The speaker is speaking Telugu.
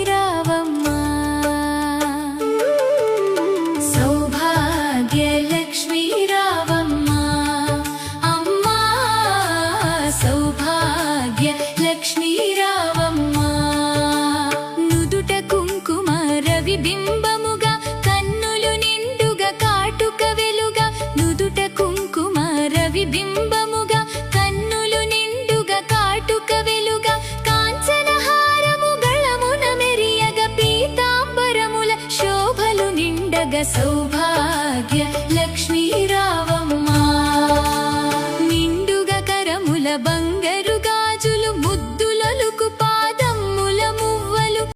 రావమ్మా సౌభాగ్య లక్ష్మీ రావమ్మా అమ్మా సౌభాగ్య లక్ష్మీ రావమ్మా నుదుట కుంకుమ రవి బింబముగా కన్నులు నిండుగా కాటుక వెలుగా నుదుట కుంకుమ రవి బింబముగా కన్నులు నిండుగా కాటుక వెలుగా కాంచనహారము గళమున మెరియగా పీతాంబరముల శోభలు నిండగా సౌభాగ్య లక్ష్మి